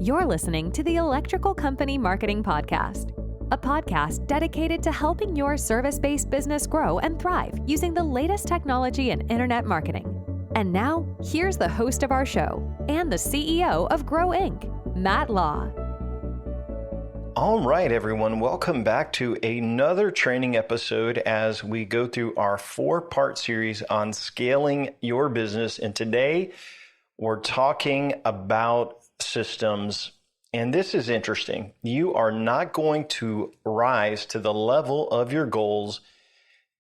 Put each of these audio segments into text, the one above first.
You're listening to the Electrical Company Marketing Podcast, a podcast dedicated to helping your service-based business grow and thrive using the latest technology in internet marketing. And now, here's the host of our show and the CEO of Grow Inc., Matt Law. All right, everyone, welcome back to another training episode as we go through our 4-part series on scaling your business. And today, we're talking about systems. And this is interesting. You are not going to rise to the level of your goals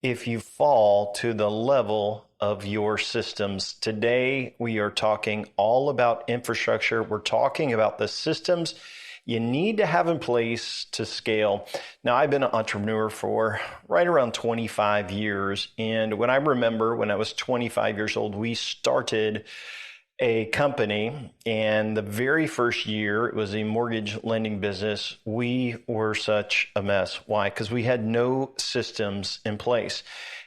if you fall to the level of your systems. Today, we are talking all about infrastructure. We're talking about the systems you need to have in place to scale. Now, I've been an entrepreneur for right around 25 years. And when I was 25 years old, we started a company, and the very first year, it was a mortgage lending business. We were such a mess. Why? Because we had no systems in place.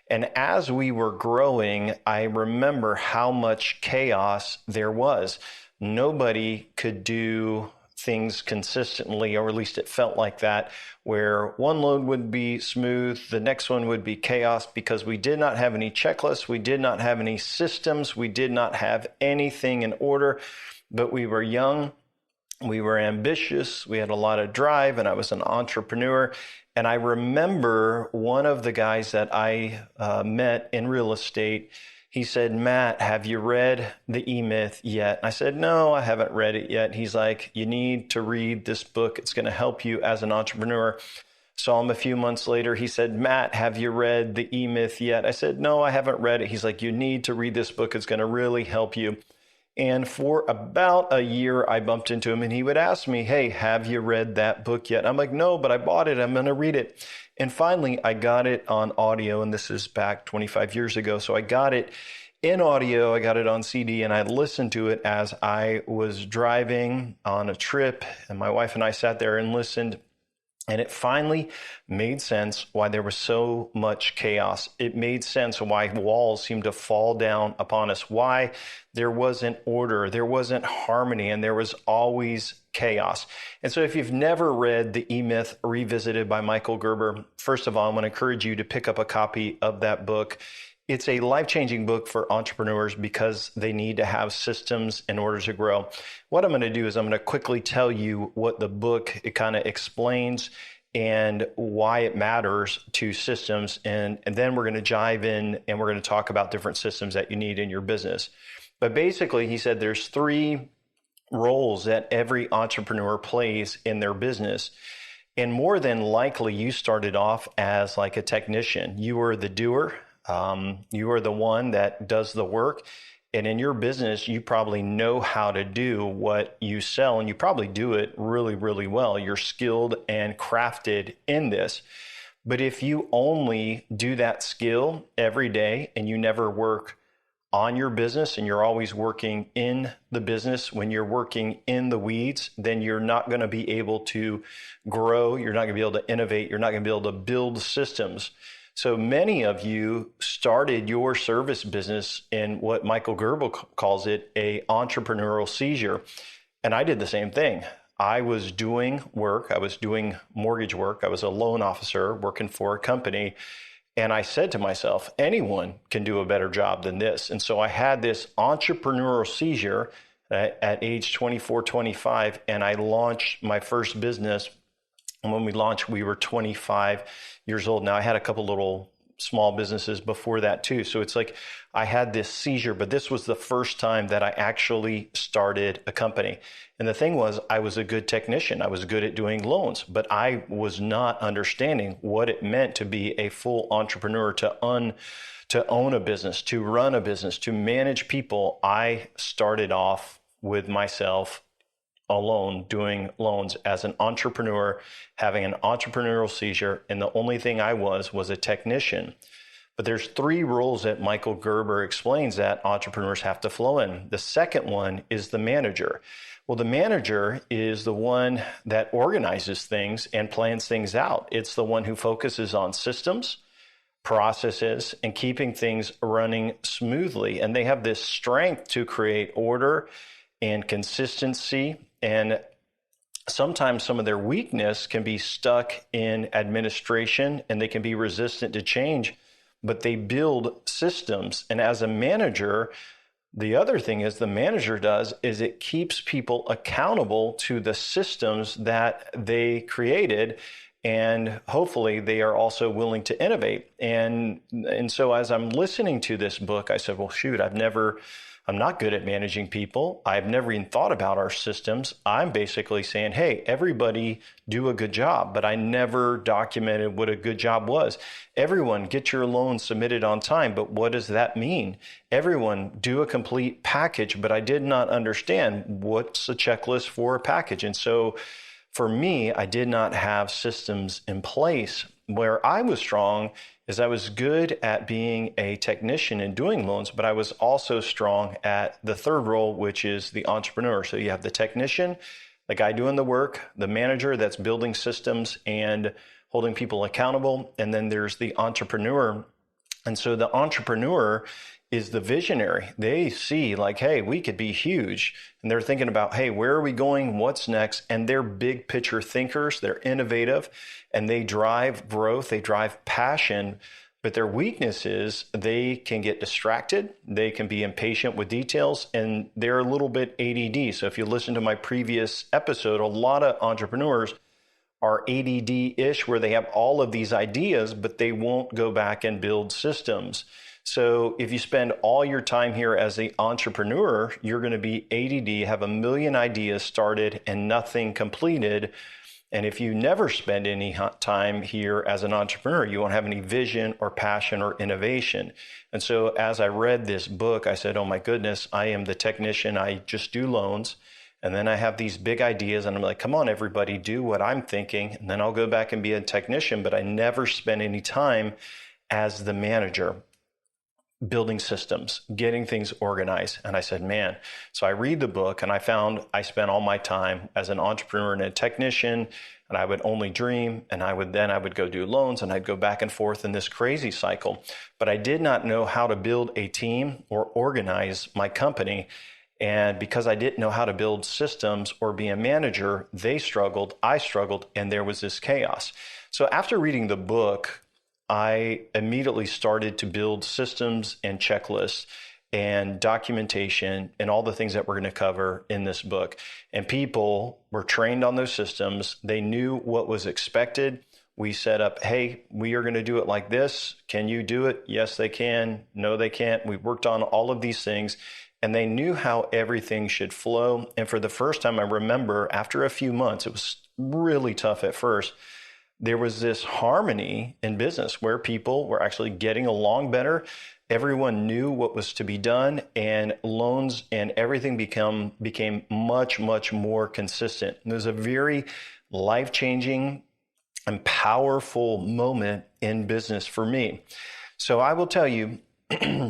And as we were growing, I remember how much chaos there was. Nobody could do things consistently, or at least it felt like that, where one loan would be smooth, the next one would be chaos, because we did not have any checklists, we did not have any systems, we did not have anything in order, but we were young, we were ambitious, we had a lot of drive, and I was an entrepreneur. And I remember one of the guys that I met in real estate. He said, "Matt, have you read The E-Myth yet?" I said, "No, I haven't read it yet." He's like, "You need to read this book. It's going to help you as an entrepreneur." Saw him a few months later. He said, "Matt, have you read The E-Myth yet?" I said, "No, I haven't read it." He's like, "You need to read this book. It's going to really help you." And for about a year, I bumped into him and he would ask me, "Hey, have you read that book yet?" I'm like, "No, but I bought it. I'm going to read it." And finally, I got it on audio, and this is back 25 years ago. So I got it in audio, I got it on CD, and I listened to it as I was driving on a trip, and my wife and I sat there and listened. And it finally made sense why there was so much chaos. It made sense why walls seemed to fall down upon us, why there wasn't order, there wasn't harmony, and there was always chaos. And so if you've never read The E-Myth Revisited by Michael Gerber, first of all, I want to encourage you to pick up a copy of that book. It's a life-changing book for entrepreneurs because they need to have systems in order to grow. What I'm going to do is I'm going to quickly tell you what the book it kind of explains and why it matters to systems. And then we're going to dive in and we're going to talk about different systems that you need in your business. But basically, he said there's 3 roles that every entrepreneur plays in their business. And more than likely, you started off as like a technician. You were the doer. You are the one that does the work. And in your business, you probably know how to do what you sell, and you probably do it really, really well. You're skilled and crafted in this. But if you only do that skill every day and you never work on your business and you're always working in the business, when you're working in the weeds, then you're not going to be able to grow. You're not going to be able to innovate. You're not going to be able to build systems. So many of you started your service business in what Michael Gerber calls it, a entrepreneurial seizure. And I did the same thing. I was doing work. I was doing mortgage work. I was a loan officer working for a company. And I said to myself, anyone can do a better job than this. And so I had this entrepreneurial seizure at age 24, 25, and I launched my first business. And when we launched, we were 25 years old. Now, I had a couple little small businesses before that too. So it's like I had this seizure, but this was the first time that I actually started a company. And the thing was, I was a good technician. I was good at doing loans, but I was not understanding what it meant to be a full entrepreneur, to own a business, to run a business, to manage people. I started off with myself alone doing loans as an entrepreneur, having an entrepreneurial seizure, and the only thing I was a technician. But there's 3 roles that Michael Gerber explains that entrepreneurs have to flow in. The second one is the manager. Well, the manager is the one that organizes things and plans things out. It's the one who focuses on systems, processes, and keeping things running smoothly. And they have this strength to create order and consistency. And sometimes some of their weakness can be stuck in administration and they can be resistant to change, but they build systems. And as a manager, the other thing is the manager does is it keeps people accountable to the systems that they created. And hopefully they are also willing to innovate. And so as I'm listening to this book, I said, well, shoot, I'm not good at managing people. I've never even thought about our systems. I'm basically saying, hey, everybody do a good job, but I never documented what a good job was. Everyone get your loan submitted on time, but what does that mean? Everyone do a complete package, but I did not understand what's a checklist for a package. And so for me, I did not have systems in place. Where I was strong is I was good at being a technician and doing loans, but I was also strong at the third role, which is the entrepreneur. So you have the technician, the guy doing the work, the manager that's building systems and holding people accountable, and then there's the entrepreneur. And so the entrepreneur is the visionary. They see like, hey, we could be huge. And they're thinking about, hey, where are we going? What's next? And they're big picture thinkers. They're innovative and they drive growth. They drive passion. But their weakness is they can get distracted. They can be impatient with details and they're a little bit ADD. So if you listen to my previous episode, a lot of entrepreneurs are ADD-ish where they have all of these ideas, but they won't go back and build systems. So if you spend all your time here as an entrepreneur, you're going to be ADD, have a million ideas started and nothing completed. And if you never spend any time here as an entrepreneur, you won't have any vision or passion or innovation. And so as I read this book, I said, oh my goodness, I am the technician. I just do loans. And then I have these big ideas and I'm like, come on, everybody, do what I'm thinking. And then I'll go back and be a technician, but I never spend any time as the manager building systems, getting things organized. And I said, man, so I read the book and I found I spent all my time as an entrepreneur and a technician, and I would only dream, and I would go do loans, and I'd go back and forth in this crazy cycle. But I did not know how to build a team or organize my company. And because I didn't know how to build systems or be a manager, they struggled, I struggled, and there was this chaos. So after reading the book, I immediately started to build systems and checklists and documentation and all the things that we're going to cover in this book. And people were trained on those systems. They knew what was expected. We set up, hey, we are going to do it like this. Can you do it? Yes, they can. No, they can't. We worked on all of these things and they knew how everything should flow. And for the first time, I remember after a few months, it was really tough at first, there was this harmony in business where people were actually getting along better. Everyone knew what was to be done, and loans and everything became much, much more consistent. It was a very life-changing and powerful moment in business for me. So I will tell you,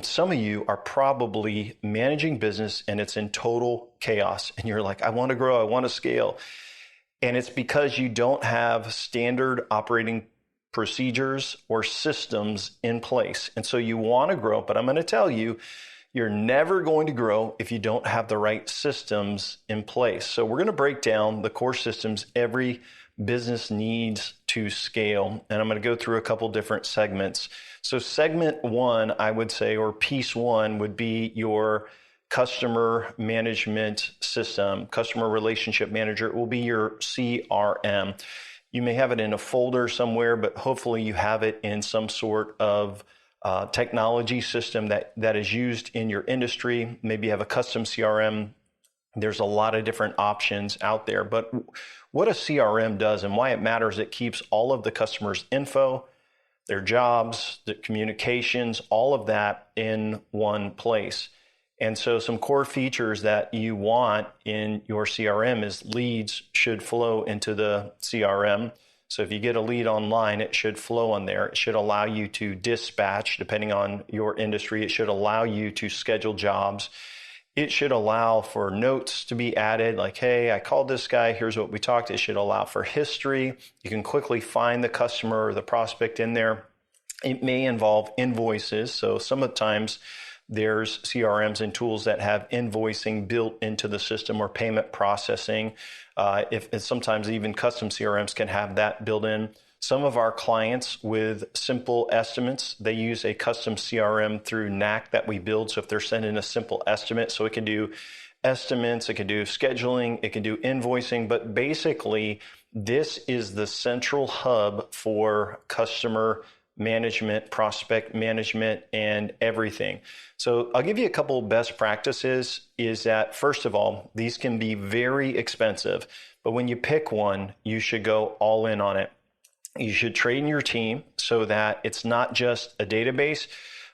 some of you are probably managing business and it's in total chaos. And you're like, I want to grow, I want to scale. And it's because you don't have standard operating procedures or systems in place. And so you want to grow, but I'm going to tell you, you're never going to grow if you don't have the right systems in place. So we're going to break down the core systems every business needs to scale. And I'm going to go through a couple different segments. So segment one, I would say, or piece one would be your customer management system, customer relationship manager. It will be your CRM. You may have it in a folder somewhere, but hopefully you have it in some sort of technology system that is used in your industry. Maybe you have a custom CRM. There's a lot of different options out there. But what a CRM does and why it matters, it keeps all of the customers' info, their jobs, the communications, all of that in one place. And so some core features that you want in your CRM is leads should flow into the CRM. So if you get a lead online, it should flow on there. It should allow you to dispatch, depending on your industry. It should allow you to schedule jobs. It should allow for notes to be added, like, hey, I called this guy, here's what we talked. It should allow for history. You can quickly find the customer or the prospect in there. It may involve invoices. So some of the times There's CRMs and tools that have invoicing built into the system or payment processing. If sometimes even custom CRMs can have that built in. Some of our clients with simple estimates, they use a custom CRM through NAC that we build. So if they're sending a simple estimate, so it can do estimates, it can do scheduling, it can do invoicing, but basically this is the central hub for customer management, prospect management, and everything. So I'll give you a couple of best practices is that, first of all, these can be very expensive, but when you pick one, you should go all in on it. You should train your team so that it's not just a database,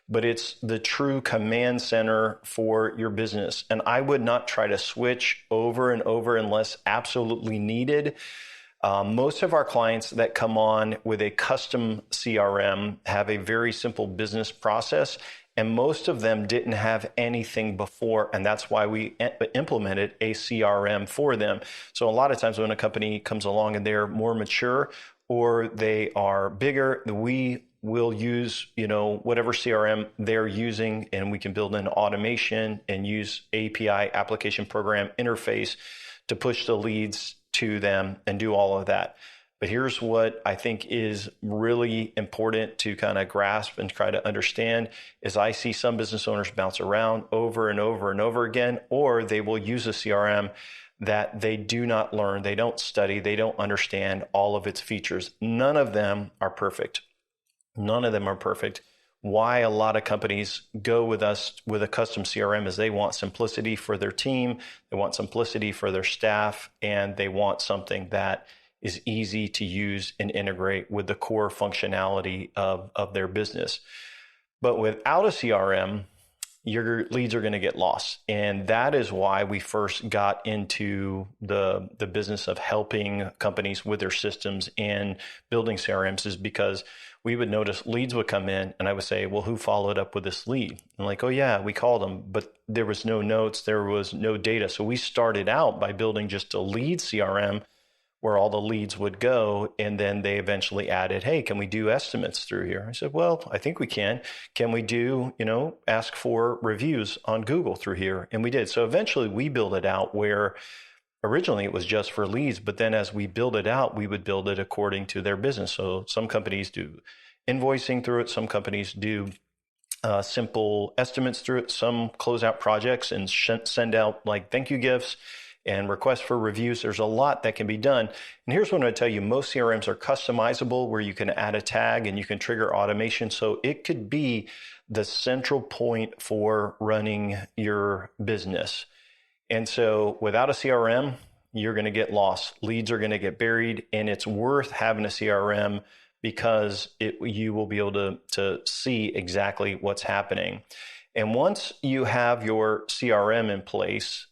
but it's the true command center for your business. And I would not try to switch over and over unless absolutely needed. Most of our clients that come on with a custom CRM have a very simple business process, and most of them didn't have anything before, and that's why we implemented a CRM for them. So a lot of times when a company comes along and they're more mature or they are bigger, we will use, whatever CRM they're using, and we can build in automation and use API, application program interface, to push the leads to them and do all of that. But here's what I think is really important to kind of grasp and try to understand is I see some business owners bounce around over and over and over again, or they will use a CRM that they do not learn, they don't study, they don't understand all of its features. None of them are perfect. None of them are perfect. Why a lot of companies go with us with a custom CRM is they want simplicity for their team, they want simplicity for their staff, and they want something that is easy to use and integrate with the core functionality of their business. But without a CRM, your leads are going to get lost. And that is why we first got into the business of helping companies with their systems and building CRMs, is because we would notice leads would come in and I would say, well, who followed up with this lead? And like, oh yeah, we called them, but there was no notes, there was no data. So we started out by building just a lead CRM where all the leads would go. And then they eventually added, hey, can we do estimates through here? I said, well, I think we can. Can we do, ask for reviews on Google through here? And we did. So eventually we built it out where originally it was just for leads, but then as we build it out, we would build it according to their business. So some companies do invoicing through it. Some companies do simple estimates through it. Some close out projects and send out like thank you gifts and requests for reviews. There's a lot that can be done. And here's what I'm going to tell you. Most CRMs are customizable where you can add a tag and you can trigger automation. So it could be the central point for running your business. And so without a CRM, you're going to get lost. Leads are going to get buried, and it's worth having a CRM because you will be able to see exactly what's happening. And once you have your CRM in place,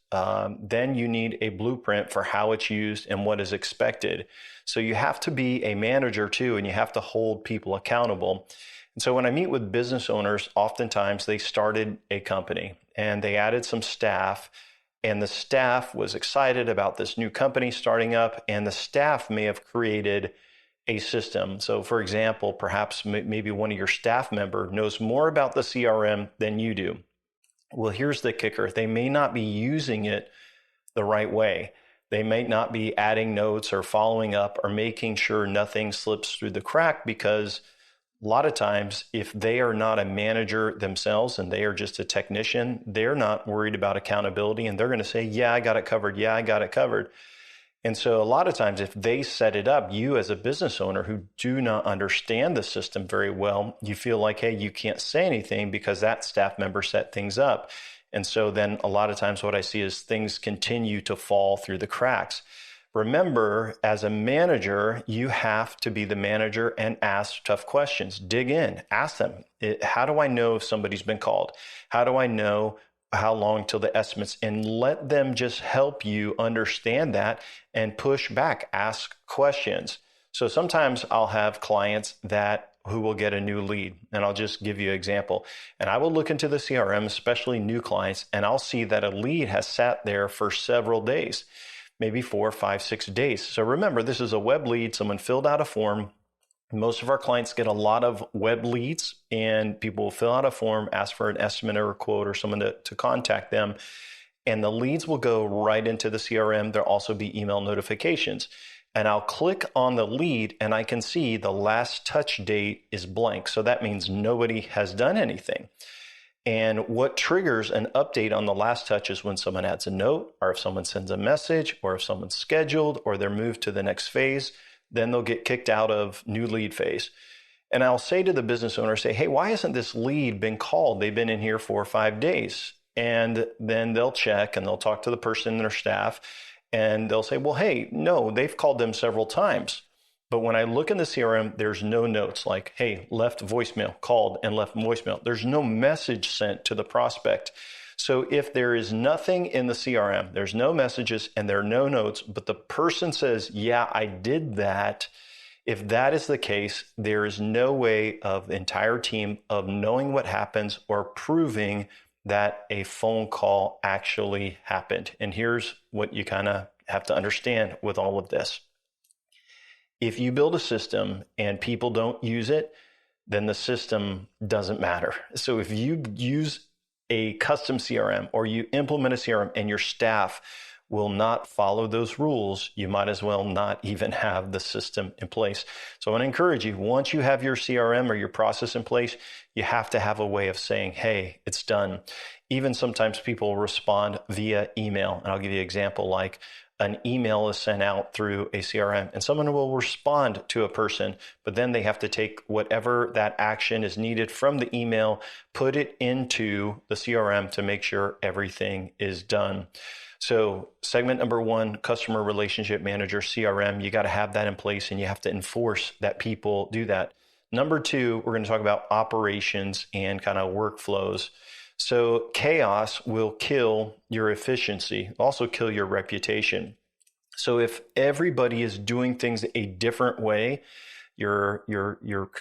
then you need a blueprint for how it's used and what is expected. So you have to be a manager too, and you have to hold people accountable. And so when I meet with business owners, oftentimes they started a company and they added some staff, and the staff was excited about this new company starting up, and the staff may have created a system. So for example, perhaps maybe one of your staff member knows more about the CRM than you do. Well, here's the kicker. They may not be using it the right way. They may not be adding notes or following up or making sure nothing slips through the crack, because a lot of times if they are not a manager themselves and they are just a technician, they're not worried about accountability, and they're going to say, yeah, I got it covered. Yeah, I got it covered. And so a lot of times if they set it up, you as a business owner who do not understand the system very well, you feel like, hey, you can't say anything because that staff member set things up. And so then a lot of times what I see is things continue to fall through the cracks. Remember, as a manager, you have to be the manager and ask tough questions. Dig in, ask them, how do I know if somebody's been called? How do I know how long till the estimates? And let them just help you understand that and push back, ask questions. So sometimes I'll have clients who will get a new lead, and I'll just give you an example. And I will look into the CRM, especially new clients, and I'll see that a lead has sat there for several days, maybe 4, 5, 6 days. So remember, this is a web lead. Someone filled out a form. Most of our clients get a lot of web leads, and people will fill out a form, ask for an estimate or a quote or someone to contact them. And the leads will go right into the CRM. There'll also be email notifications. And I'll click on the lead and I can see the last touch date is blank. So that means nobody has done anything. And what triggers an update on the last touch is when someone adds a note, or if someone sends a message, or if someone's scheduled, or they're moved to the next phase, then they'll get kicked out of new lead phase. And I'll say to the business owner, say, hey, why hasn't this lead been called? They've been in here 4 or 5 days. And then they'll check and they'll talk to the person in their staff and they'll say, well, hey, no, they've called them several times. But when I look in the CRM, there's no notes like, hey, left voicemail, called and left voicemail. There's no message sent to the prospect. So if there is nothing in the CRM, there's no messages and there are no notes, but the person says, yeah, I did that. If that is the case, there is no way of the entire team of knowing what happens or proving that a phone call actually happened. And here's what you kind of have to understand with all of this. If you build a system and people don't use it, then the system doesn't matter. So if you use a custom CRM or you implement a CRM and your staff will not follow those rules, you might as well not even have the system in place. So I want to encourage you, once you have your CRM or your process in place, you have to have a way of saying, hey, it's done. Even sometimes people respond via email. And I'll give you an example, like an email is sent out through a CRM and someone will respond to a person, but then they have to take whatever that action is needed from the email, put it into the CRM to make sure everything is done. So segment number 1, customer relationship manager, CRM, you got to have that in place and you have to enforce that people do that. Number 2, we're going to talk about operations and kind of workflows. So chaos will kill your efficiency, also kill your reputation. So if everybody is doing things a different way, your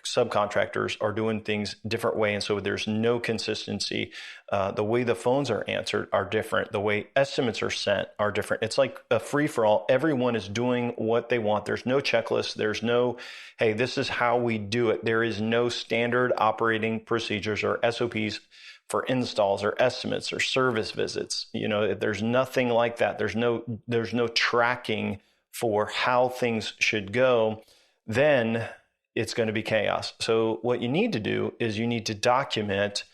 subcontractors are doing things a different way, and so there's no consistency. The way the phones are answered are different. The way estimates are sent are different. It's like a free-for-all. Everyone is doing what they want. There's no checklist. There's no, hey, this is how we do it. There is no standard operating procedures or SOPs for installs or estimates or service visits. You know, there's nothing like that. There's no tracking for how things should go. Then it's going to be chaos. So what you need to do is you need to document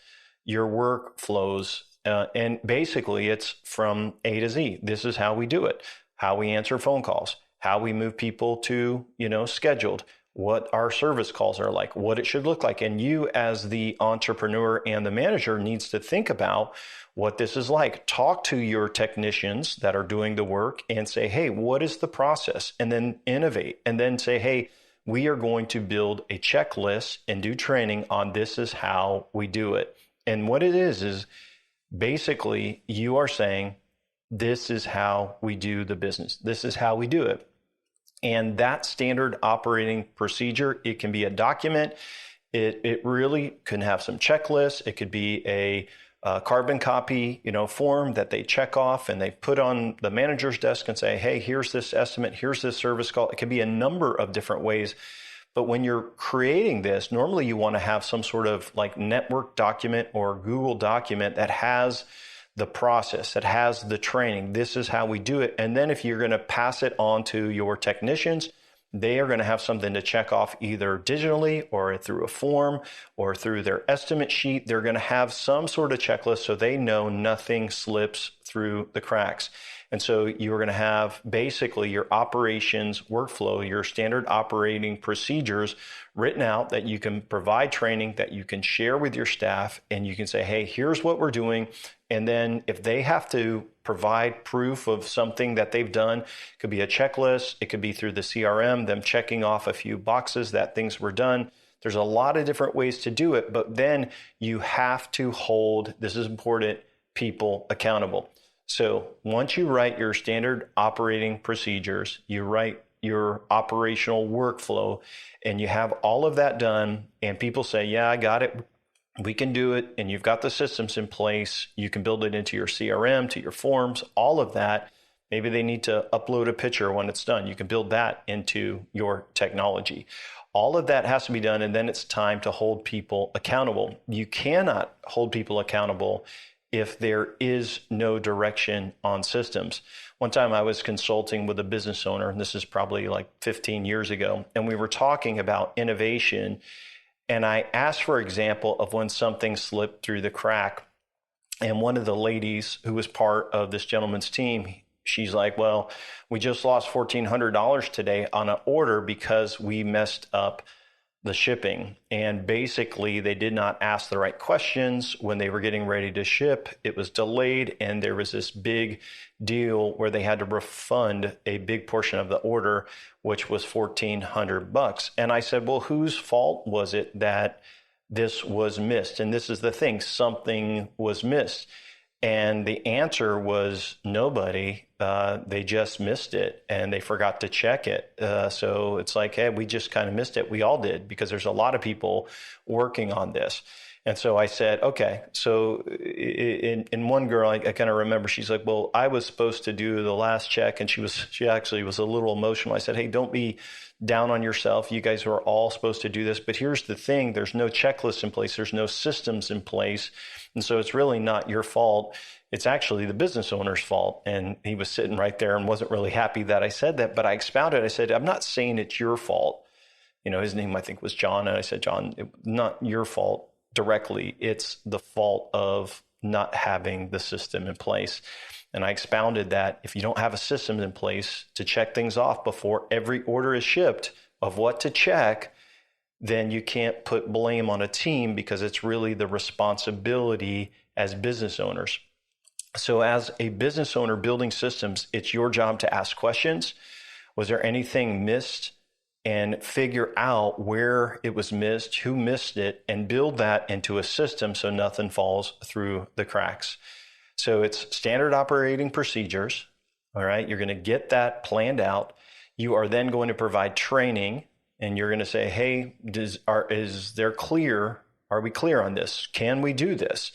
your workflows. And basically it's from A to Z. This is how we do it, how we answer phone calls, how we move people to, scheduled, what our service calls are like, what it should look like. And you as the entrepreneur and the manager needs to think about what this is like. Talk to your technicians that are doing the work and say, hey, what is the process? And then innovate and then say, hey, we are going to build a checklist and do training on this is how we do it. And what it is basically you are saying, this is how we do the business. This is how we do it. And that standard operating procedure, it can be a document. It really can have some checklists. It could be a carbon copy, form that they check off and they put on the manager's desk and say, hey, here's this estimate, here's this service call. It can be a number of different ways. But when you're creating this, normally you want to have some sort of like network document or Google document that has the process, that has the training. This is how we do it. And then if you're going to pass it on to your technicians, they are going to have something to check off either digitally or through a form or through their estimate sheet. They're going to have some sort of checklist so they know nothing slips through the cracks. And so you're going to have basically your operations workflow, your standard operating procedures written out that you can provide training that you can share with your staff, and you can say, hey, here's what we're doing. And then if they have to provide proof of something that they've done, it could be a checklist, it could be through the CRM, them checking off a few boxes that things were done. There's a lot of different ways to do it, but then you have to hold, this is important, people accountable. So once you write your standard operating procedures, you write your operational workflow, and you have all of that done, and people say, yeah, I got it, we can do it, and you've got the systems in place, you can build it into your CRM, to your forms, all of that, Maybe they need to upload a picture when it's done. You can build that into your technology. All of that has to be done, and then it's time to hold people accountable. You cannot hold people accountable if there is no direction on systems. One time I was consulting with a business owner, and this is probably like 15 years ago, and we were talking about innovation, and I asked for an example of when something slipped through the crack. And one of the ladies who was part of this gentleman's team, she's like, well, we just lost $1,400 today on an order because we messed up the shipping. And basically, they did not ask the right questions when they were getting ready to ship. It was delayed, and there was this big deal where they had to refund a big portion of the order, which was $1,400. And I said, well, whose fault was it that this was missed? And this is the thing, something was missed. And the answer was nobody. They just missed it, and they forgot to check it. So it's like, hey, we just kind of missed it. We all did, because there's a lot of people working on this. And so I said, okay. So in one girl, I kind of remember, she's like, well, I was supposed to do the last check, and she actually was a little emotional. I said, hey, don't be down on yourself. You guys were all supposed to do this. But here's the thing. There's no checklist in place. There's no systems in place. And so it's really not your fault. It's actually the business owner's fault. And he was sitting right there and wasn't really happy that I said that. But I expounded. I said, I'm not saying it's your fault. His name, I think, was John. And I said, John, not your fault directly. It's the fault of not having the system in place. And I expounded that if you don't have a system in place to check things off before every order is shipped of what to check, then you can't put blame on a team, because it's really the responsibility as business owners. So as a business owner building systems, it's your job to ask questions. Was there anything missed? And figure out where it was missed, who missed it, and build that into a system so nothing falls through the cracks. So it's standard operating procedures. All right. You're going to get that planned out. You are then going to provide training, and you're going to say, hey, is there clear? Are we clear on this? Can we do this?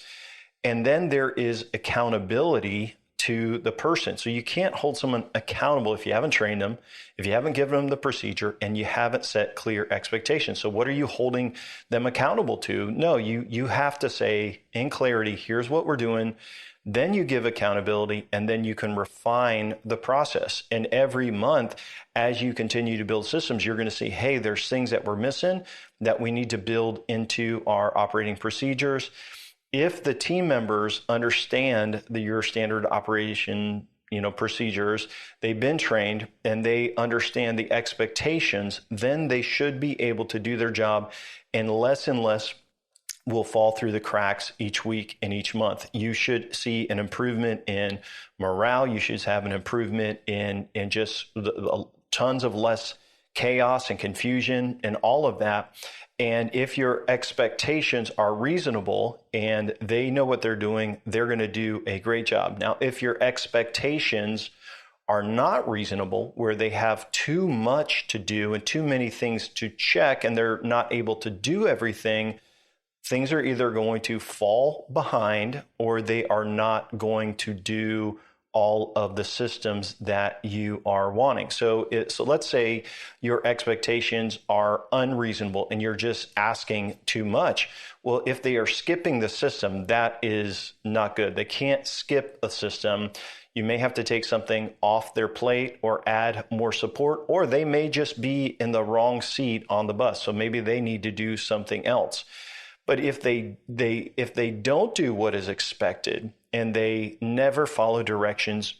And then there is accountability to the person. So you can't hold someone accountable if you haven't trained them, if you haven't given them the procedure, and you haven't set clear expectations. So what are you holding them accountable to? No, you have to say in clarity, here's what we're doing. Then you give accountability, and then you can refine the process. And every month, as you continue to build systems, you're going to see, hey, there's things that we're missing that we need to build into our operating procedures. If the team members understand your standard operation, procedures, they've been trained and they understand the expectations, then they should be able to do their job, and less will fall through the cracks each week and each month. You should see an improvement in morale. You should have an improvement in just tons of less chaos and confusion and all of that. And if your expectations are reasonable and they know what they're doing, they're going to do a great job. Now, if your expectations are not reasonable, where they have too much to do and too many things to check, and they're not able to do everything, things are either going to fall behind, or they are not going to do all of the systems that you are wanting. So let's say your expectations are unreasonable and you're just asking too much. Well, if they are skipping the system, that is not good. They can't skip a system. You may have to take something off their plate or add more support, or they may just be in the wrong seat on the bus. So maybe they need to do something else. But if they don't do what is expected, and they never follow directions,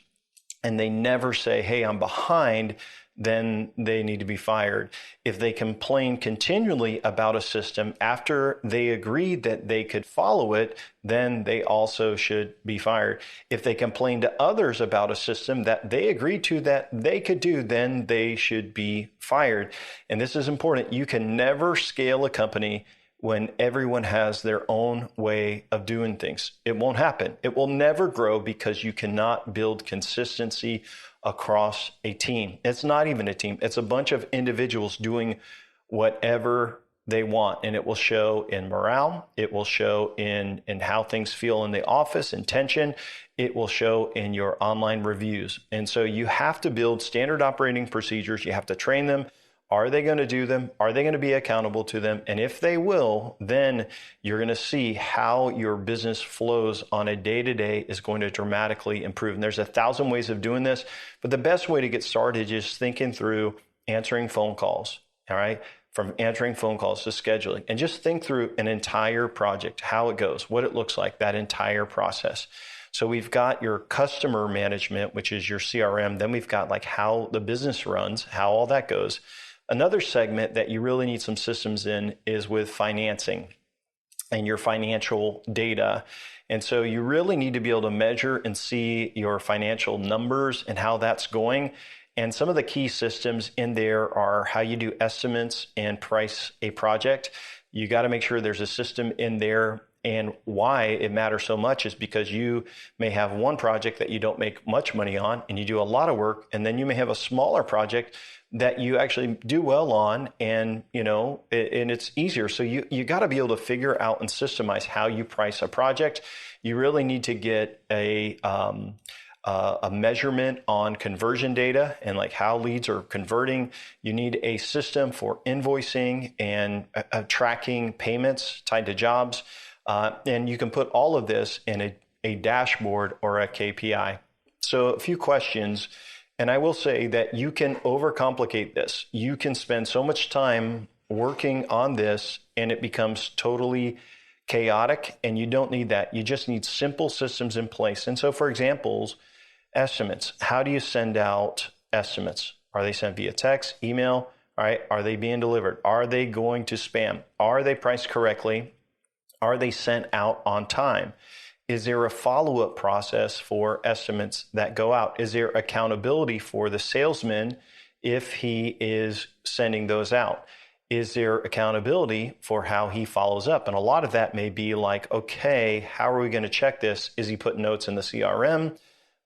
and they never say, hey, I'm behind, then they need to be fired. If they complain continually about a system after they agreed that they could follow it, then they also should be fired. If they complain to others about a system that they agreed to that they could do, then they should be fired. And this is important. You can never scale a company when everyone has their own way of doing things. It won't happen. It will never grow, because you cannot build consistency across a team. It's not even a team. It's a bunch of individuals doing whatever they want. And it will show in morale. It will show in how things feel in the office, in tension. It will show in your online reviews. And so you have to build standard operating procedures. You have to train them. Are they going to do them? Are they going to be accountable to them? And if they will, then you're going to see how your business flows on a day-to-day is going to dramatically improve. And there's 1,000 ways of doing this, but the best way to get started is thinking through answering phone calls, all right? From answering phone calls to scheduling, and just think through an entire project, how it goes, what it looks like, that entire process. So we've got your customer management, which is your CRM. Then we've got like how the business runs, how all that goes. Another segment that you really need some systems in is with financing and your financial data. And so you really need to be able to measure and see your financial numbers and how that's going. And some of the key systems in there are how you do estimates and price a project. You got to make sure there's a system in there. And why it matters so much is because you may have one project that you don't make much money on and you do a lot of work. And then you may have a smaller project that you actually do well on, and and it's easier. So you got to be able to figure out and systemize how you price a project. You really need to get a measurement on conversion data and like how leads are converting. You need a system for invoicing and tracking payments tied to jobs. And you can put all of this in a dashboard or a KPI. So a few questions. And I will say that you can overcomplicate this. You can spend so much time working on this and it becomes totally chaotic, and you don't need that. You just need simple systems in place. And so, for examples, estimates. How do you send out estimates? Are they sent via text, email? All right. Are they being delivered? Are they going to spam? Are they priced correctly? Are they sent out on time? Is there a follow-up process for estimates that go out? Is there accountability for the salesman if he is sending those out? Is there accountability for how he follows up? And a lot of that may be like, okay, how are we going to check this? Is he putting notes in the CRM?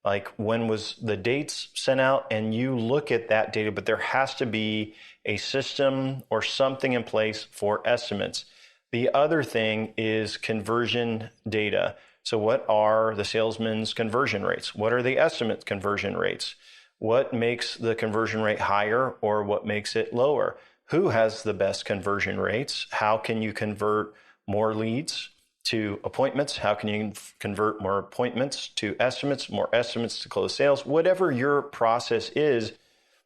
Like, when was the dates sent out? And you look at that data, but there has to be a system or something in place for estimates. The other thing is conversion data. So what are the salesman's conversion rates? What are the estimate conversion rates? What makes the conversion rate higher or what makes it lower? Who has the best conversion rates? How can you convert more leads to appointments? How can you convert more appointments to estimates, more estimates to close sales? Whatever your process is.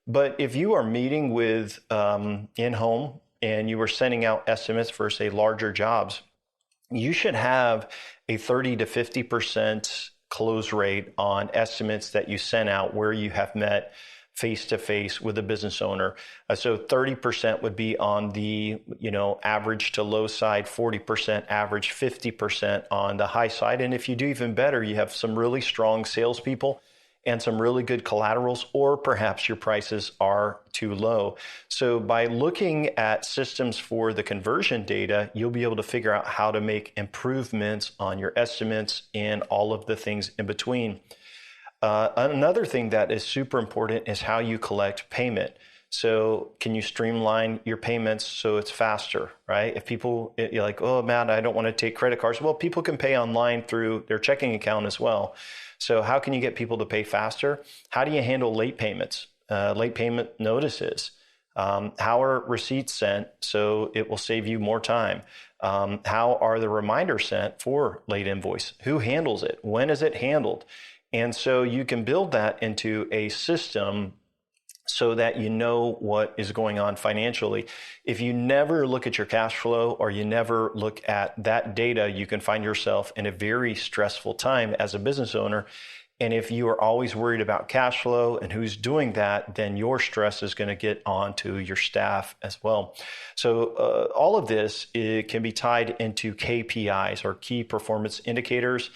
But if you are meeting with in-home and you are sending out estimates for, say, larger jobs, you should have a 30 to 50% close rate on estimates that you sent out where you have met face-to-face with a business owner. So 30% would be on the average to low side, 40% average, 50% on the high side. And if you do even better, you have some really strong salespeople and some really good collaterals, or perhaps your prices are too low. So by looking at systems for the conversion data, you'll be able to figure out how to make improvements on your estimates and all of the things in between. Another thing that is super important is how you collect payment. So can you streamline your payments so it's faster, right? If people, you're like, oh, Matt, I don't want to take credit cards. Well, people can pay online through their checking account as well. So how can you get people to pay faster? How do you handle late payments, late payment notices? How are receipts sent so it will save you more time? How are the reminders sent for late invoice? Who handles it? When is it handled? And so you can build that into a system so that you know what is going on financially. If you never look at your cash flow or you never look at that data, you can find yourself in a very stressful time as a business owner. And if you are always worried about cash flow and who's doing that, then your stress is going to get onto your staff as well. So all of this, it can be tied into KPIs, or key performance indicators.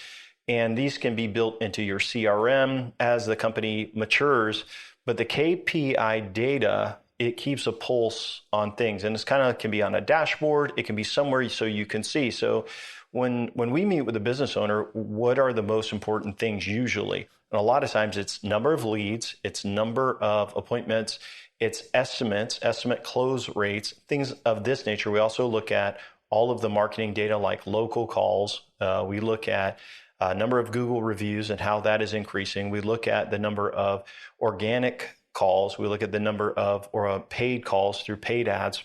And these can be built into your CRM as the company matures. But the KPI data, it keeps a pulse on things. And it's kind of can be on a dashboard. It can be somewhere so you can see. So when we meet with a business owner, what are the most important things usually? And a lot of times it's number of leads, it's number of appointments, it's estimate close rates, things of this nature. We also look at all of the marketing data like local calls. We look at number of Google reviews and how that is increasing. We look at the number of organic calls. We look at the number of paid calls through paid ads.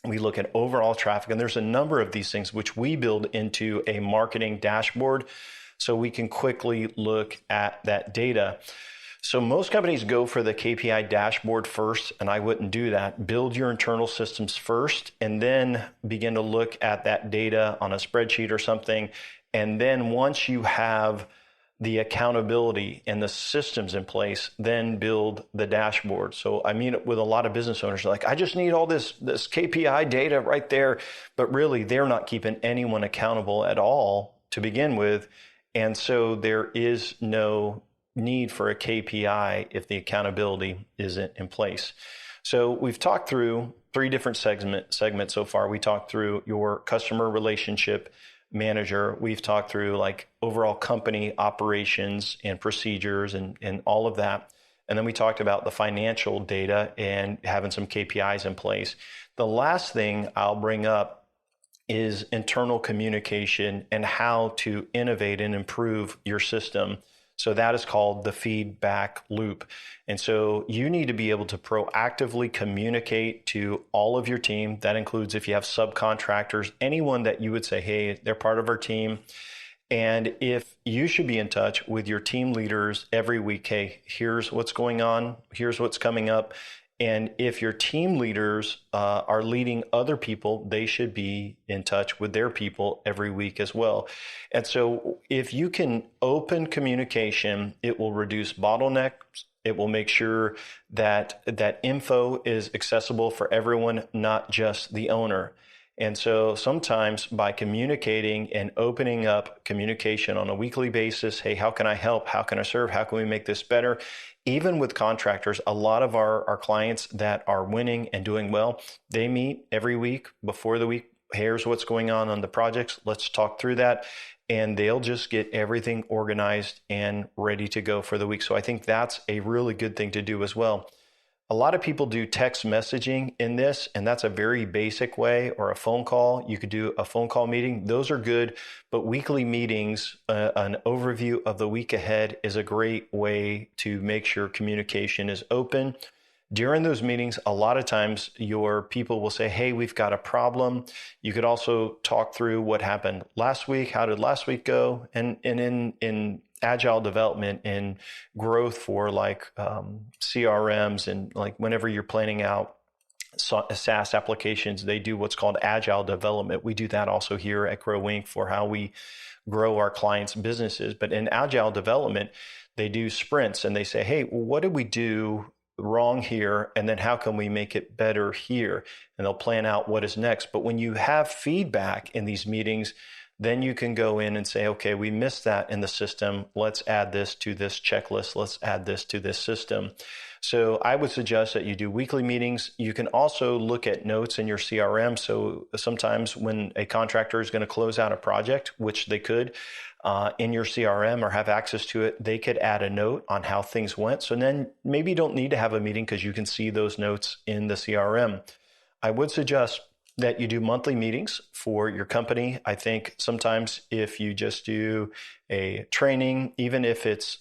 We look at overall traffic, and there's a number of these things which we build into a marketing dashboard so we can quickly look at that data. So most companies go for the KPI dashboard first, and I wouldn't do that. Build your internal systems first, and then begin to look at that data on a spreadsheet or something. And then once you have the accountability and the systems in place, then build the dashboard. So I mean, with a lot of business owners, like, I just need all this KPI data right there. But really, they're not keeping anyone accountable at all to begin with. And so there is no need for a KPI if the accountability isn't in place. So we've talked through 3 different segments so far. We talked through your customer relationship manager. We've talked through like overall company operations and procedures and all of that. And then we talked about the financial data and having some KPIs in place. The last thing I'll bring up is internal communication and how to innovate and improve your system. So that is called the feedback loop. And so you need to be able to proactively communicate to all of your team. That includes if you have subcontractors, anyone that you would say, hey, they're part of our team. And if you should be in touch with your team leaders every week, hey, here's what's going on, here's what's coming up. And if your team leaders are leading other people, they should be in touch with their people every week as well. And so if you can open communication, it will reduce bottlenecks. It will make sure that that info is accessible for everyone, not just the owner. And so sometimes by communicating and opening up communication on a weekly basis, hey, how can I help? How can I serve? How can we make this better? Even with contractors, a lot of our clients that are winning and doing well, they meet every week before the week. Here's what's going on the projects. Let's talk through that. And they'll just get everything organized and ready to go for the week. So I think that's a really good thing to do as well. A lot of people do text messaging in this, and that's a very basic way, or a phone call. You could do a phone call meeting. Those are good, but weekly meetings, an overview of the week ahead is a great way to make sure communication is open. During those meetings, a lot of times your people will say, hey, we've got a problem. You could also talk through what happened last week. How did last week go? And in agile development and growth for like CRMs and like whenever you're planning out SaaS applications, they do what's called agile development. We do that also here at Grow Inc. for how we grow our clients' businesses. But in agile development, they do sprints and they say, hey, what did we do wrong here? And then how can we make it better here? And they'll plan out what is next. But when you have feedback in these meetings, then you can go in and say, okay, we missed that in the system. Let's add this to this checklist. Let's add this to this system. So I would suggest that you do weekly meetings. You can also look at notes in your CRM. So sometimes when a contractor is going to close out a project, which they could in your CRM or have access to it, they could add a note on how things went. So then maybe you don't need to have a meeting because you can see those notes in the CRM. I would suggest that you do monthly meetings for your company. I think sometimes if you just do a training, even if it's,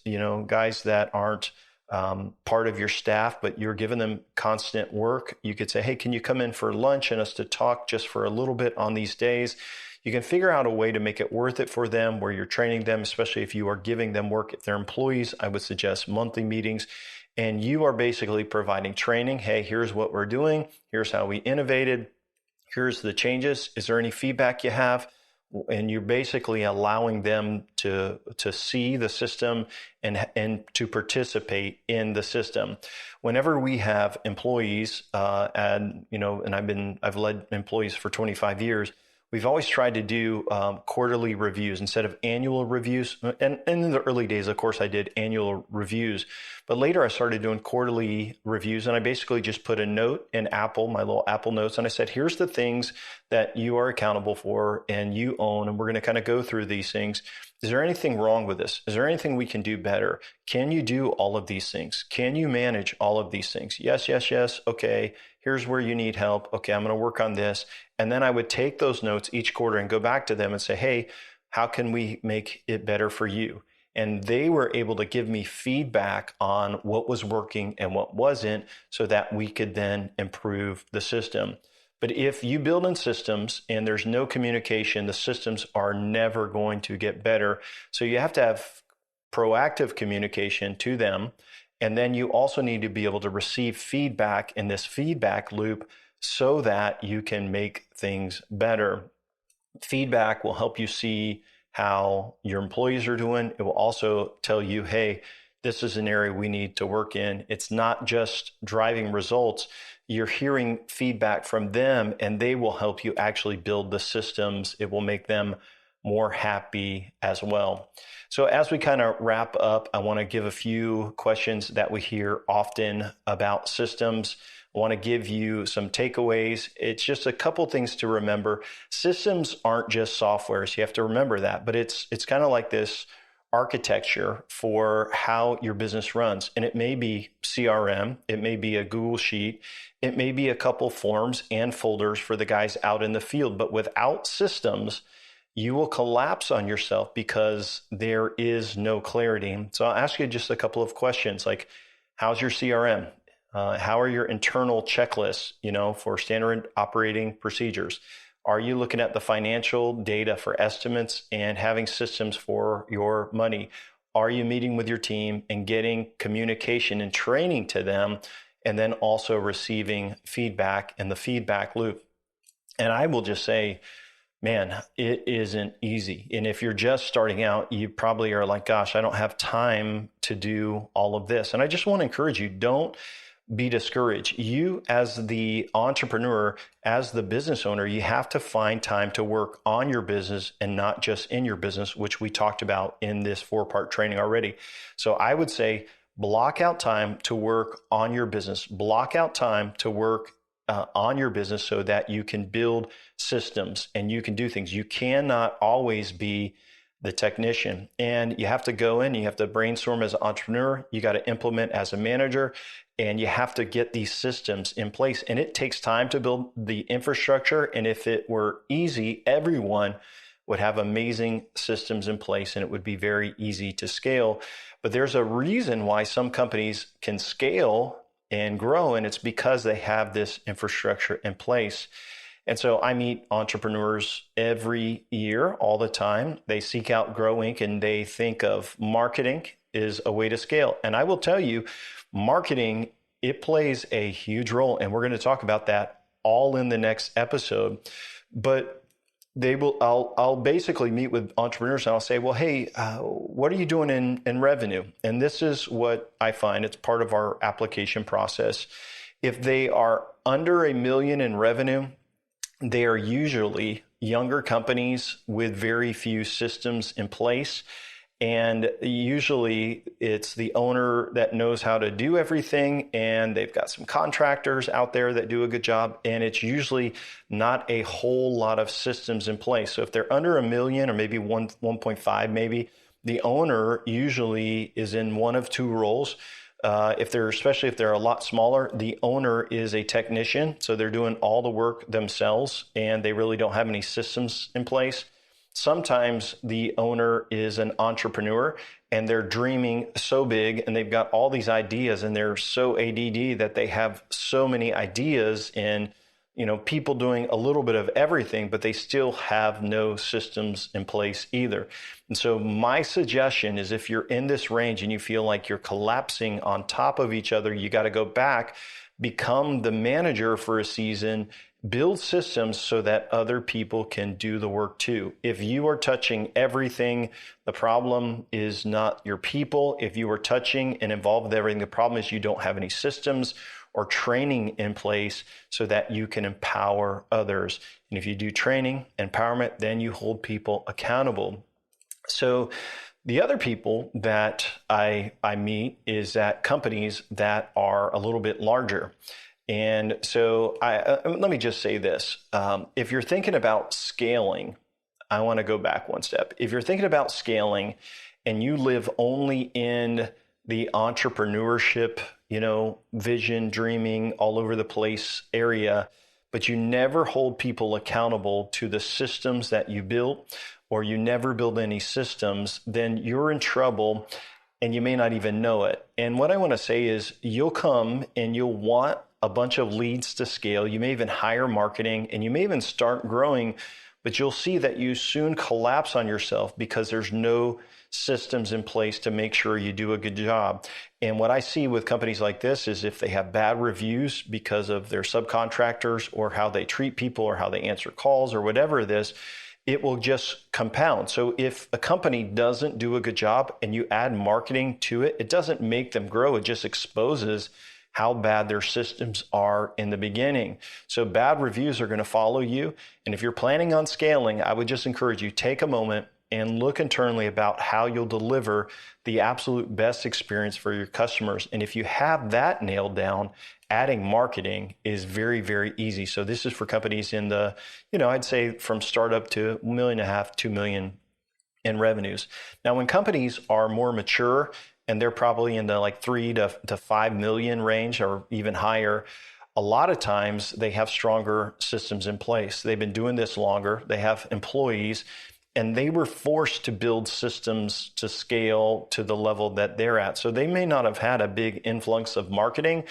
guys that aren't part of your staff, but you're giving them constant work, you could say, hey, can you come in for lunch and us to talk just for a little bit on these days? You can figure out a way to make it worth it for them where you're training them, especially if you are giving them work if they're employees. I would suggest monthly meetings. And you are basically providing training. Hey, here's what we're doing. Here's how we innovated. Here's the changes. Is there any feedback you have? And you're basically allowing them to see the system and to participate in the system. Whenever we have employees, and I've led employees for 25 years, we've always tried to do quarterly reviews instead of annual reviews. And in the early days, of course, I did annual reviews. But later I started doing quarterly reviews, and I basically just put a note in Apple, my little Apple Notes, and I said, here's the things that you are accountable for and you own, and we're going to kind of go through these things. Is there anything wrong with this? Is there anything we can do better? Can you do all of these things? Can you manage all of these things? Yes, yes, yes. Okay, here's where you need help. Okay, I'm going to work on this. And then I would take those notes each quarter and go back to them and say, hey, how can we make it better for you? And they were able to give me feedback on what was working and what wasn't so that we could then improve the system. But if you build in systems and there's no communication, the systems are never going to get better. So you have to have proactive communication to them. And then you also need to be able to receive feedback in this feedback loop so that you can make things better. Feedback will help you see how your employees are doing. It will also tell you, hey, this is an area we need to work in. It's not just driving results. You're hearing feedback from them, and they will help you actually build the systems. It will make them more happy as well. So as we kind of wrap up, I want to give a few questions that we hear often about systems. I want to give you some takeaways. It's just a couple things to remember. Systems aren't just software, so you have to remember that, but it's kind of like this architecture for how your business runs. And it may be CRM, it may be a Google Sheet, it may be a couple forms and folders for the guys out in the field. But without systems, you will collapse on yourself because there is no clarity. So I'll ask you just a couple of questions like, how's your CRM? How are your internal checklists, for standard operating procedures? Are you looking at the financial data for estimates and having systems for your money? Are you meeting with your team and getting communication and training to them, and then also receiving feedback in the feedback loop? And I will just say, man, it isn't easy. And if you're just starting out, you probably are like, gosh, I don't have time to do all of this. And I just want to encourage you, don't be discouraged. You as the entrepreneur, as the business owner, you have to find time to work on your business and not just in your business, which we talked about in this 4-part training already. So I would say block out time to work on your business, block out time to work on your business so that you can build systems and you can do things. You cannot always be the technician, and you have to go in, you have to brainstorm as an entrepreneur, you got to implement as a manager, and you have to get these systems in place. And it takes time to build the infrastructure. And if it were easy, everyone would have amazing systems in place and it would be very easy to scale. But there's a reason why some companies can scale and grow, and it's because they have this infrastructure in place. And so I meet entrepreneurs every year, all the time. They seek out Grow Inc. and they think of marketing is a way to scale. And I will tell you, marketing, it plays a huge role. And we're going to talk about that all in the next episode. But I'll basically meet with entrepreneurs and I'll say, well, hey, what are you doing in revenue? And this is what I find. It's part of our application process. If they are under $1 million in revenue, they are usually younger companies with very few systems in place. And usually it's the owner that knows how to do everything, and they've got some contractors out there that do a good job, and it's usually not a whole lot of systems in place. So if they're under $1 million or maybe 1.5 maybe, the owner usually is in one of two roles. Especially if they're a lot smaller, the owner is a technician, so they're doing all the work themselves and they really don't have any systems in place. Sometimes the owner is an entrepreneur and they're dreaming so big and they've got all these ideas and they're so ADD that they have so many ideas and people doing a little bit of everything, but they still have no systems in place either. And so my suggestion is if you're in this range and you feel like you're collapsing on top of each other, you got to go back, become the manager for a season, build systems so that other people can do the work too. If you are touching everything, the problem is not your people. If you are touching and involved with everything, the problem is you don't have any systems or training in place so that you can empower others. And if you do training, empowerment, then you hold people accountable. So the other people that I meet is at companies that are a little bit larger. And so let me just say this. If you're thinking about scaling, I want to go back one step. If you're thinking about scaling and you live only in the entrepreneurship, vision, dreaming, all over the place area, but you never hold people accountable to the systems that you built, or you never build any systems, then you're in trouble and you may not even know it. And what I want to say is you'll come and you'll want a bunch of leads to scale. You may even hire marketing and you may even start growing, but you'll see that you soon collapse on yourself because there's no systems in place to make sure you do a good job. And what I see with companies like this is if they have bad reviews because of their subcontractors or how they treat people or how they answer calls or whatever it is, it will just compound. So if a company doesn't do a good job and you add marketing to it, it doesn't make them grow. It just exposes how bad their systems are in the beginning. So bad reviews are going to follow you. And if you're planning on scaling, I would just encourage you, take a moment and look internally about how you'll deliver the absolute best experience for your customers. And if you have that nailed down, adding marketing is very, very easy. So this is for companies in the, I'd say from startup to $1.5 million, $2 million in revenues. Now, when companies are more mature and they're probably in the like 3 to 5 million range or even higher, a lot of times they have stronger systems in place. They've been doing this longer. They have employees. And they were forced to build systems to scale to the level that they're at. So they may not have had a big influx of marketing,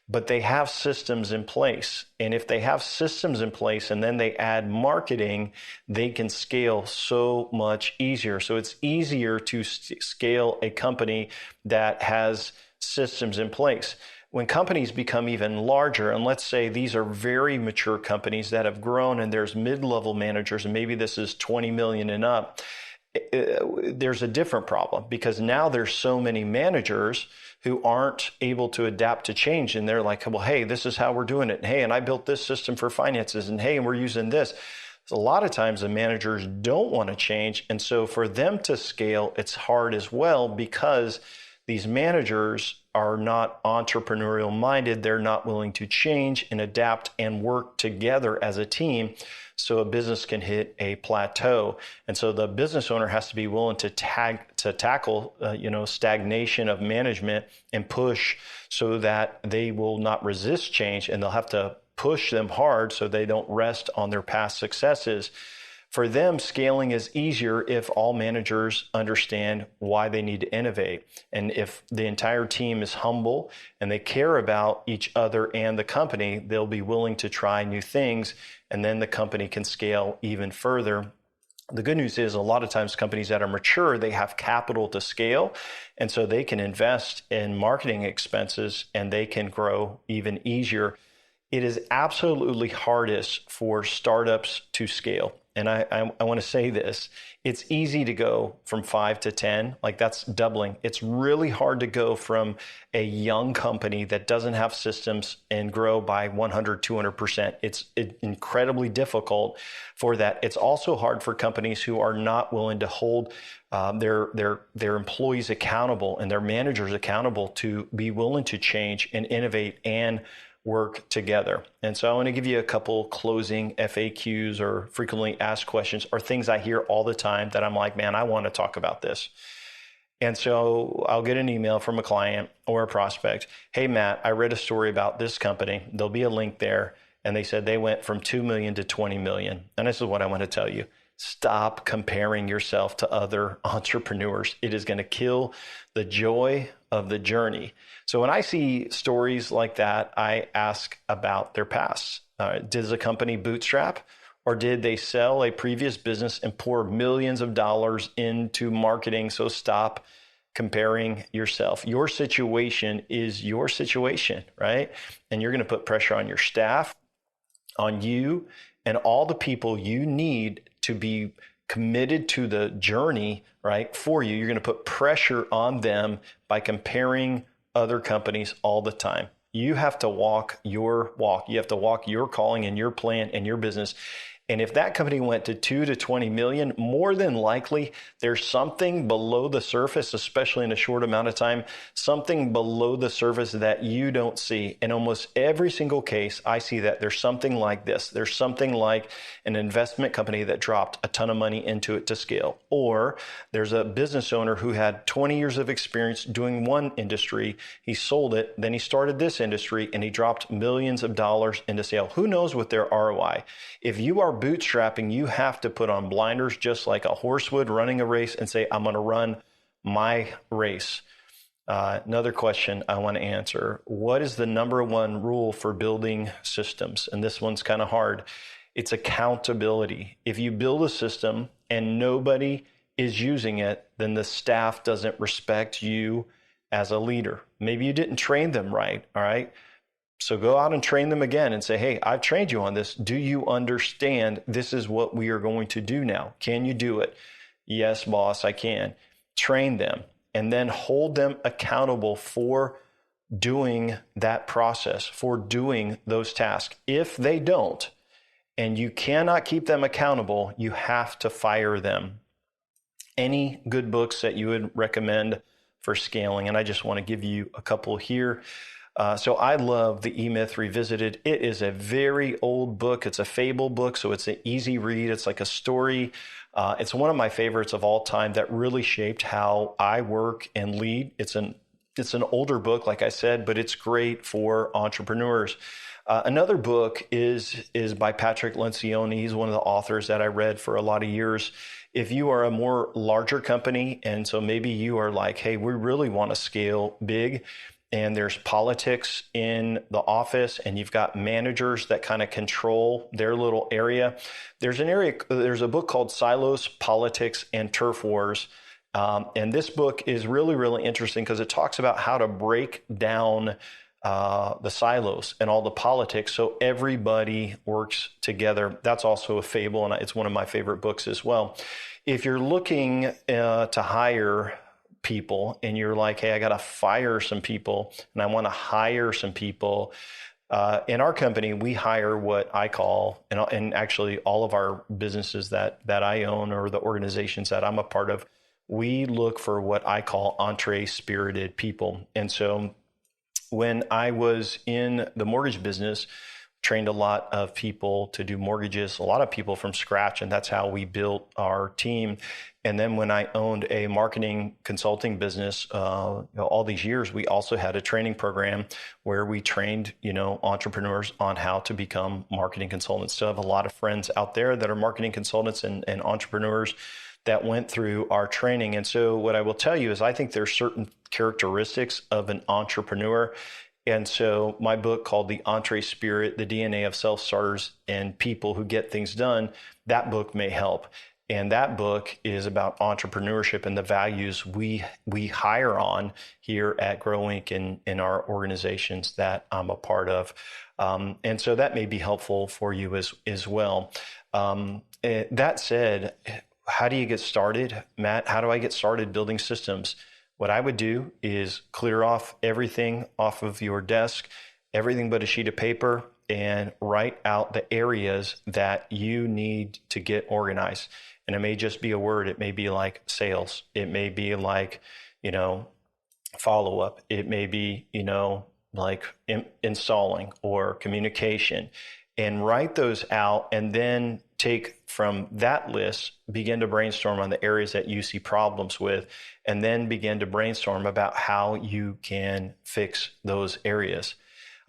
but they have systems in place. And if they have systems in place and then they add marketing, they can scale so much easier. So it's easier to scale a company that has systems in place. When companies become even larger, and let's say these are very mature companies that have grown and there's mid-level managers, and maybe this is 20 million and up, there's a different problem because now there's so many managers who aren't able to adapt to change. And they're like, well, hey, this is how we're doing it. And hey, and I built this system for finances. And hey, and we're using this. So a lot of times the managers don't want to change. And so for them to scale, it's hard as well because these managers are not entrepreneurial minded. They're not willing to change and adapt and work together as a team so a business can hit a plateau. And so the business owner has to be willing to tackle stagnation of management and push so that they will not resist change, and they'll have to push them hard so they don't rest on their past successes. For them, scaling is easier if all managers understand why they need to innovate. And if the entire team is humble and they care about each other and the company, they'll be willing to try new things, and then the company can scale even further. The good news is a lot of times companies that are mature, they have capital to scale, and so they can invest in marketing expenses and they can grow even easier. It is absolutely hardest for startups to scale. And I want to say this, it's easy to go from 5 to 10, like that's doubling. It's really hard to go from a young company that doesn't have systems and grow by 100, 200%. It's incredibly difficult for that. It's also hard for companies who are not willing to hold their employees accountable and their managers accountable to be willing to change and innovate and work together. And so I want to give you a couple closing FAQs or frequently asked questions or things I hear all the time that I'm like, man, I want to talk about this. And so I'll get an email from a client or a prospect. Hey, Matt, I read a story about this company. There'll be a link there. And they said they went from 2 million to 20 million. And this is what I want to tell you. Stop comparing yourself to other entrepreneurs. It is going to kill the joy of the journey. So when I see stories like that, I ask about their past. Does a company bootstrap, or did they sell a previous business and pour millions of dollars into marketing? So stop comparing yourself. Your situation is your situation, right? And you're going to put pressure on your staff, on you, and all the people you need to be committed to the journey, right, for you. You're going to put pressure on them by comparing other companies all the time. You have to walk your walk. You have to walk your calling and your plan and your business. And if that company went to 2 to 20 million, more than likely there's something below the surface, especially in a short amount of time, something below the surface that you don't see. In almost every single case, I see that there's something like this. There's something like an investment company that dropped a ton of money into it to scale. Or there's a business owner who had 20 years of experience doing one industry. He sold it, then he started this industry, and he dropped millions of dollars into sale. Who knows what their ROI? If you are bootstrapping, you have to put on blinders just like a horse would running a race and say, I'm going to run my race. Another question I want to answer. What is the number one rule for building systems? And this one's kind of hard. It's accountability. If you build a system and nobody is using it, then the staff doesn't respect you as a leader. Maybe you didn't train them right, all right? So go out and train them again and say, hey, I've trained you on this. Do you understand this is what we are going to do now? Can you do it? Yes, boss, I can. Train them and then hold them accountable for doing that process, for doing those tasks. If they don't, and you cannot keep them accountable, you have to fire them. Any good books that you would recommend for scaling? And I just want to give you a couple here. So I love the E-Myth Revisited. It is a very old book. It's a fable book, so it's an easy read. It's like a story. It's one of my favorites of all time that really shaped how I work and lead. It's an older book, like I said, but it's great for entrepreneurs. Another book is by Patrick Lencioni. He's one of the authors that I read for a lot of years. If you are a more larger company, and so maybe you are like, hey, we really want to scale big, and there's politics in the office, and you've got managers that kind of control their little area. There's a book called Silos, Politics, and Turf Wars. And this book is really, really interesting because it talks about how to break down the silos and all the politics so everybody works together. That's also a fable, and it's one of my favorite books as well. If you're looking to hire people and you're like, hey, I got to fire some people and I want to hire some people. In our company, we hire what I call, and actually all of our businesses that I own or the organizations that I'm a part of, we look for what I call entree-spirited people. And so when I was in the mortgage business, trained a lot of people to do mortgages, a lot of people from scratch, and that's how we built our team. And then when I owned a marketing consulting business, all these years, we also had a training program where we trained, entrepreneurs on how to become marketing consultants. So I have a lot of friends out there that are marketing consultants and entrepreneurs that went through our training. And so what I will tell you is I think there's certain characteristics of an entrepreneur. And so my book called The Entree Spirit, The DNA of Self-Starters and People Who Get Things Done, that book may help. And that book is about entrepreneurship and the values we hire on here at Grow Inc. in our organizations that I'm a part of. And so that may be helpful for you as well. That said, how do you get started? Matt, how do I get started building systems? What I would do is clear off everything off of your desk, everything but a sheet of paper, and write out the areas that you need to get organized. And it may just be a word. It may be like sales. It may be like, follow-up. It may be, like installing or communication. And write those out and then take from that list, begin to brainstorm on the areas that you see problems with, and then begin to brainstorm about how you can fix those areas.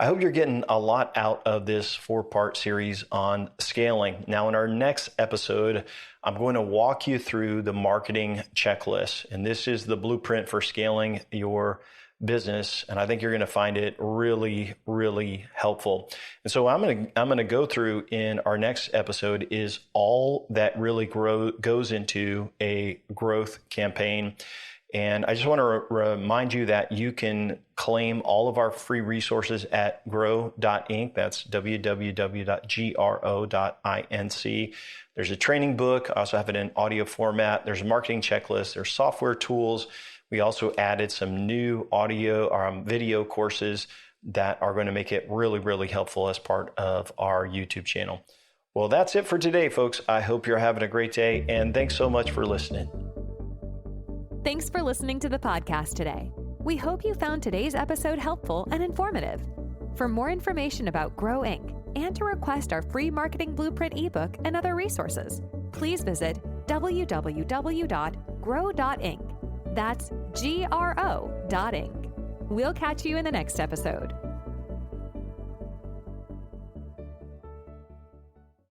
I hope you're getting a lot out of this 4-part series on scaling. Now, in our next episode, I'm going to walk you through the marketing checklist. And this is the blueprint for scaling your business, and I think you're going to find it really, really helpful. And so I'm going to go through in our next episode is all that really goes into a growth campaign. And I just want to remind you that you can claim all of our free resources at grow.inc. That's www.gro.inc. There's a training book. I also have it in audio format. There's a marketing checklist. There's software tools. We also added some new audio or video courses that are going to make it really, really helpful as part of our YouTube channel. Well, that's it for today, folks. I hope you're having a great day, and thanks so much for listening. Thanks for listening to the podcast today. We hope you found today's episode helpful and informative. For more information about Grow Inc. and to request our free marketing blueprint ebook and other resources, please visit www.grow.inc. That's GRO.inc. We'll catch you in the next episode.